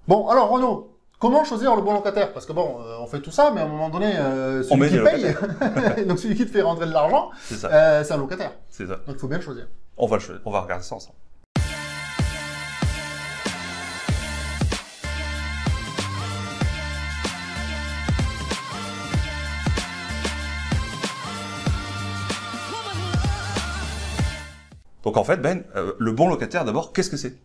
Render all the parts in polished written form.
Bon, alors Renaud, comment choisir le bon locataire? Parce que bon, on fait tout ça, mais à un moment donné, celui qui paye, donc celui qui te fait rentrer de l'argent, c'est un locataire. C'est ça. Donc il faut bien le choisir. On va regarder ça ensemble. Donc en fait, Ben, le bon locataire, d'abord, qu'est-ce que c'est?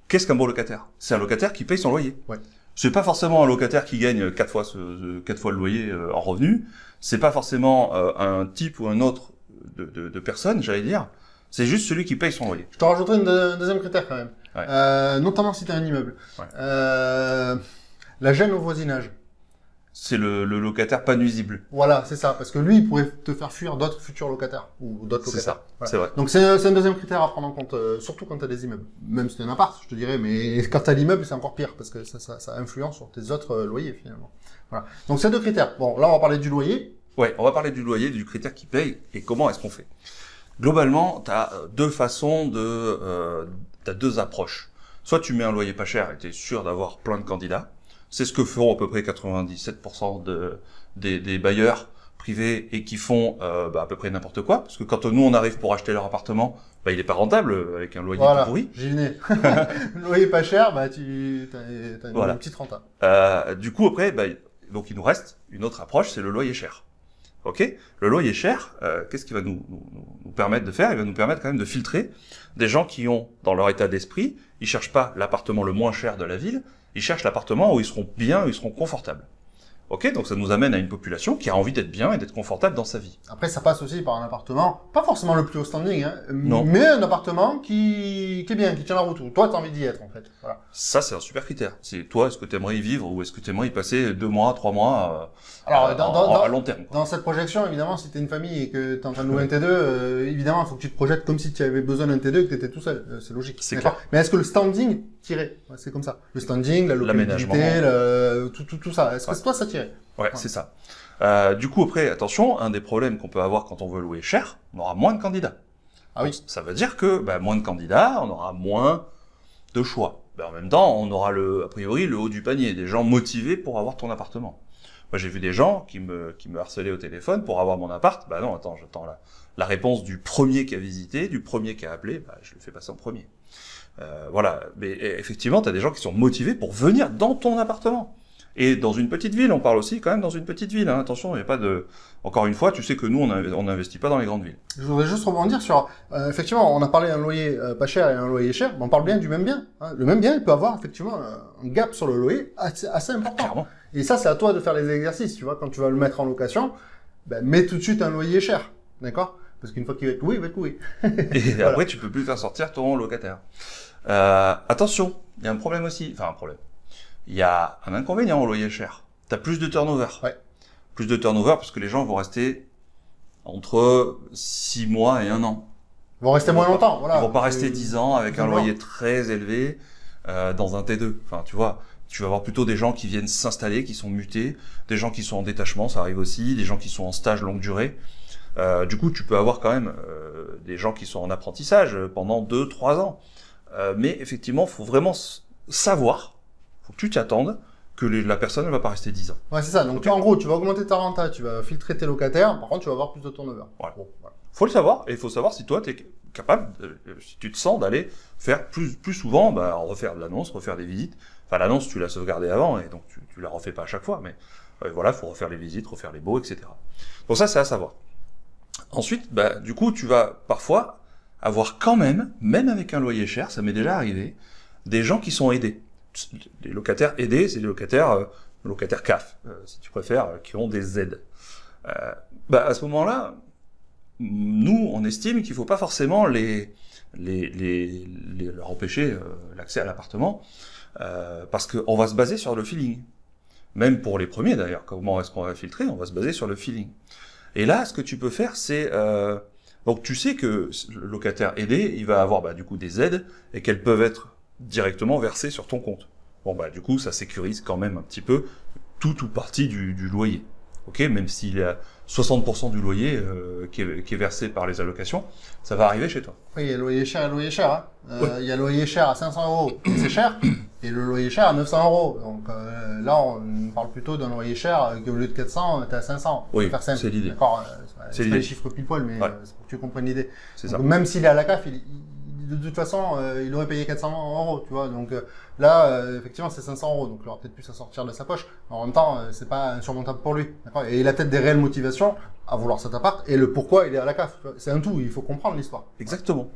Qu'est-ce qu'un bon locataire? C'est un locataire qui paye son loyer. Ouais. C'est pas forcément un locataire qui gagne 4 fois le loyer en revenu. C'est pas forcément un type ou un autre de personne, j'allais dire. C'est juste celui qui paye son loyer. Je te rajouterai un deuxième critère quand même. Ouais. Notamment si tu as un immeuble. Ouais. La gêne au voisinage. C'est le locataire pas nuisible. Voilà, c'est ça. Parce que lui, il pourrait te faire fuir d'autres futurs locataires. Ou d'autres locataires. C'est ça, voilà. C'est vrai. Donc c'est un deuxième critère à prendre en compte, surtout quand tu as des immeubles. Même si tu as un appart, je te dirais, mais quand tu as l'immeuble, c'est encore pire, parce que ça influence sur tes autres loyers, finalement. Voilà. Donc c'est deux critères. Bon, là, on va parler du loyer. Ouais, on va parler du loyer, du critère qui paye, et comment est-ce qu'on fait. Globalement, tu as deux façons t'as deux approches. Soit tu mets un loyer pas cher et tu es sûr d'avoir plein de candidats. C'est ce que feront à peu près 97% des bailleurs privés et qui font à peu près n'importe quoi. Parce que quand nous, on arrive pour acheter leur appartement, il est pas rentable avec un loyer tout pourri. J'y venais. Le loyer pas cher, tu as une petite renta. Du coup, après, donc il nous reste une autre approche, c'est le loyer cher. Ok, le loyer cher, qu'est-ce qu'il va nous permettre de faire? Il va nous permettre quand même de filtrer des gens qui ont, dans leur état d'esprit, ils cherchent pas l'appartement le moins cher de la ville, ils cherchent l'appartement où ils seront bien, où ils seront confortables. Ok, donc ça nous amène à une population qui a envie d'être bien et d'être confortable dans sa vie. Après, ça passe aussi par un appartement, pas forcément le plus haut standing, hein, non. Mais un appartement qui est bien, qui tient la route, où toi, tu as envie d'y être, en fait. Voilà. Ça, c'est un super critère. C'est toi, est-ce que tu aimerais y vivre ou est-ce que tu aimerais y passer 2 mois, 3 mois à long terme, quoi. Dans cette projection, évidemment, si tu es une famille et que tu es en train de louer un T2, évidemment, il faut que tu te projettes comme si tu avais besoin d'un T2 et que tu étais tout seul. C'est logique. C'est clair. Mais est-ce que le standing tirait? C'est comme ça. Le standing, la localité, tout ça. Est-ce que toi, ça tirait? Ouais, c'est ça. Du coup, après, attention, un des problèmes qu'on peut avoir quand on veut louer cher, on aura moins de candidats. Ah oui. Donc, ça veut dire que moins de candidats, on aura moins de choix. En même temps, on aura a priori le haut du panier, des gens motivés pour avoir ton appartement. Moi, j'ai vu des gens qui me harcelaient au téléphone pour avoir mon appart. Non, attends, j'attends la réponse du premier qui a visité, du premier qui a appelé, je le fais passer en premier. Voilà. Mais effectivement, tu as des gens qui sont motivés pour venir dans ton appartement. Et dans une petite ville, on parle aussi quand même dans une petite ville. Hein. Attention, il n'y a pas de... Encore une fois, tu sais que nous, on n'investit pas dans les grandes villes. Je voudrais juste rebondir sur... effectivement, on a parlé d'un loyer pas cher et un loyer cher, mais on parle bien du même bien. Hein. Le même bien, il peut avoir effectivement un gap sur le loyer assez important. Clairement. Et ça, c'est à toi de faire les exercices. Tu vois, quand tu vas le mettre en location, mets tout de suite un loyer cher. D'accord? Parce qu'une fois qu'il va être loué, il va être loué. Et voilà. Après, tu peux plus faire sortir ton locataire. Attention, il y a un problème aussi. Enfin, un problème. Il y a un inconvénient au loyer cher. Tu as plus de turnover. Ouais. Plus de turnover parce que les gens vont rester entre 6 mois et 1 an. Ils vont rester moins longtemps. Voilà. Ils vont pas rester 10 ans avec un loyer très élevé dans un T2. Enfin, tu vois, tu vas avoir plutôt des gens qui viennent s'installer, qui sont mutés, des gens qui sont en détachement, ça arrive aussi, des gens qui sont en stage longue durée. Du coup, tu peux avoir quand même des gens qui sont en apprentissage pendant 2-3 ans. Mais effectivement, faut vraiment savoir, faut que tu t'y attendes que la personne ne va pas rester 10 ans. Ouais, c'est ça. Donc, en gros, tu vas augmenter ta renta, tu vas filtrer tes locataires, par contre, tu vas avoir plus de turnover. Voilà. Bon, voilà. Faut le savoir, et il faut savoir si toi, tu es capable, si tu te sens d'aller faire plus souvent, refaire de l'annonce, refaire des visites. Enfin, l'annonce, tu l'as sauvegardée avant, et donc tu la refais pas à chaque fois, mais voilà, il faut refaire les visites, refaire les baux, etc. Donc ça, c'est à savoir. Ensuite, du coup, tu vas parfois avoir quand même avec un loyer cher, ça m'est déjà arrivé, des gens qui sont aidés. Les locataires aidés, c'est des locataires CAF, si tu préfères, qui ont des aides. À ce moment-là, nous, on estime qu'il faut pas forcément leur empêcher l'accès à l'appartement, parce qu'on va se baser sur le feeling. Même pour les premiers d'ailleurs, comment est-ce qu'on va filtrer? On va se baser sur le feeling. Et là, ce que tu peux faire, c'est... donc tu sais que le locataire aidé, il va avoir du coup des aides, et qu'elles peuvent être directement versées sur ton compte. Bon du coup, ça sécurise quand même un petit peu tout ou partie du loyer. Ok, même s'il y a 60% du loyer qui est versé par les allocations, ça va arriver chez toi. Oui, il y a le loyer cher et le loyer cher. Hein. Ouais. Il y a le loyer cher à 500 €, c'est cher, et le loyer cher à 900 €. Donc là, on parle plutôt d'un loyer cher qui au lieu de 400, t'es à 500. Oui, Faire simple. c'est l'idée. D'accord. C'est C'est pas l'idée. les chiffres pile poil, mais Ouais. c'est pour que tu comprennes l'idée. C'est Donc, ça. même s'il est à la CAF, de toute façon, il aurait payé 400 €, tu vois. Donc là, effectivement, c'est 500 €. Donc il aura peut-être plus à sortir de sa poche. En même temps, c'est pas insurmontable pour lui. D'accord. Et il a peut-être des réelles motivations à vouloir cet appart et le pourquoi il est à la CAF. Tu vois. C'est un tout. Il faut comprendre l'histoire. Exactement.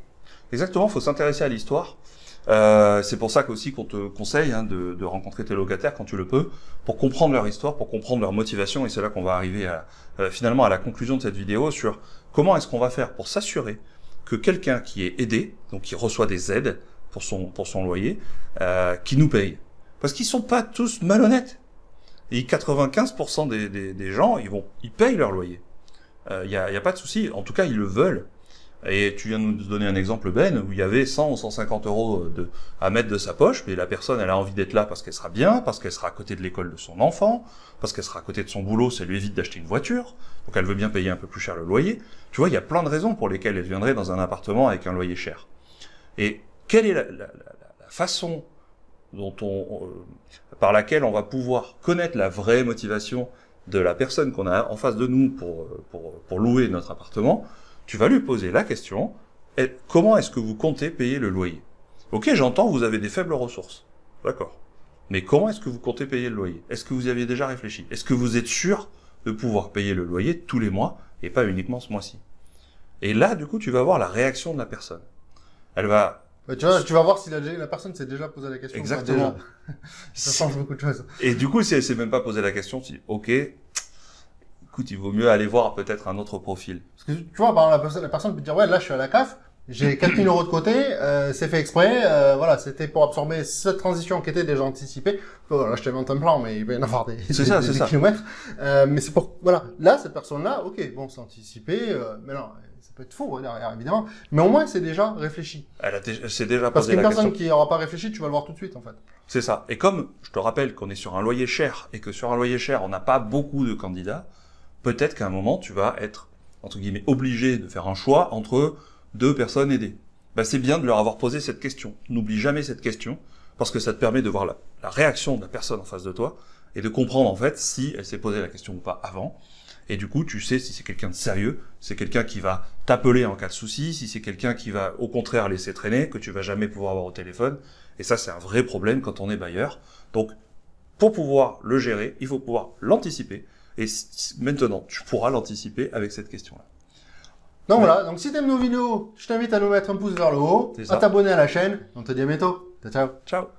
Exactement, faut s'intéresser à l'histoire. C'est pour ça qu'aussi qu'on te conseille de rencontrer tes locataires quand tu le peux, pour comprendre leur histoire, pour comprendre leur motivation. Et c'est là qu'on va arriver finalement à la conclusion de cette vidéo sur comment est-ce qu'on va faire pour s'assurer que quelqu'un qui est aidé, donc qui reçoit des aides pour son loyer, qui nous paye. Parce qu'ils sont pas tous malhonnêtes. Et 95% des gens, ils payent leur loyer. Y a pas de souci. En tout cas, ils le veulent. Et tu viens de nous donner un exemple, Ben, où il y avait 100 ou 150 € à mettre de sa poche, mais la personne, elle a envie d'être là parce qu'elle sera bien, parce qu'elle sera à côté de l'école de son enfant, parce qu'elle sera à côté de son boulot, ça lui évite d'acheter une voiture, donc elle veut bien payer un peu plus cher le loyer. Tu vois, il y a plein de raisons pour lesquelles elle viendrait dans un appartement avec un loyer cher. Et quelle est la façon dont par laquelle on va pouvoir connaître la vraie motivation de la personne qu'on a en face de nous pour louer notre appartement? Tu vas lui poser la question, comment est-ce que vous comptez payer le loyer? Ok, j'entends, vous avez des faibles ressources. D'accord. Mais comment est-ce que vous comptez payer le loyer? Est-ce que vous y aviez déjà réfléchi? Est-ce que vous êtes sûr de pouvoir payer le loyer tous les mois et pas uniquement ce mois-ci? Et là, du coup, tu vas voir la réaction de la personne. Elle va... Tu vas voir si la personne s'est déjà posé la question. Exactement. Ça change beaucoup de choses. Et du coup, si elle s'est même pas posé la question, tu dis, ok, écoute, il vaut mieux aller voir peut-être un autre profil. Parce que tu vois, par exemple, la personne peut te dire, ouais, là, je suis à la CAF, j'ai 4 000 € de côté, c'est fait exprès, voilà, c'était pour absorber cette transition qui était déjà anticipée. Voilà, je t'invente un plan, mais il va y en avoir des kilomètres. Mais c'est pour, voilà, là, cette personne-là, ok, bon, c'est anticipé, mais non, ça peut être faux derrière, évidemment. Mais au moins, c'est déjà réfléchi. C'est déjà Parce posé qu'une la question. personne qui n'aura pas réfléchi, tu vas le voir tout de suite, en fait. C'est ça. Et comme je te rappelle qu'on est sur un loyer cher et que sur un loyer cher, on n'a pas beaucoup de candidats, peut-être qu'à un moment, tu vas être, entre guillemets, obligé de faire un choix entre deux personnes aidées. Ben, c'est bien de leur avoir posé cette question. N'oublie jamais cette question, parce que ça te permet de voir la réaction de la personne en face de toi et de comprendre, en fait, si elle s'est posé la question ou pas avant. Et du coup, tu sais si c'est quelqu'un de sérieux, si c'est quelqu'un qui va t'appeler en cas de souci, si c'est quelqu'un qui va, au contraire, laisser traîner, que tu vas jamais pouvoir avoir au téléphone. Et ça, c'est un vrai problème quand on est bailleur. Donc, pour pouvoir le gérer, il faut pouvoir l'anticiper. Et maintenant, tu pourras l'anticiper avec cette question-là. Donc voilà, donc si t'aimes nos vidéos, je t'invite à nous mettre un pouce vers le haut, à t'abonner à la chaîne. On te dit à bientôt. Ciao, ciao. Ciao.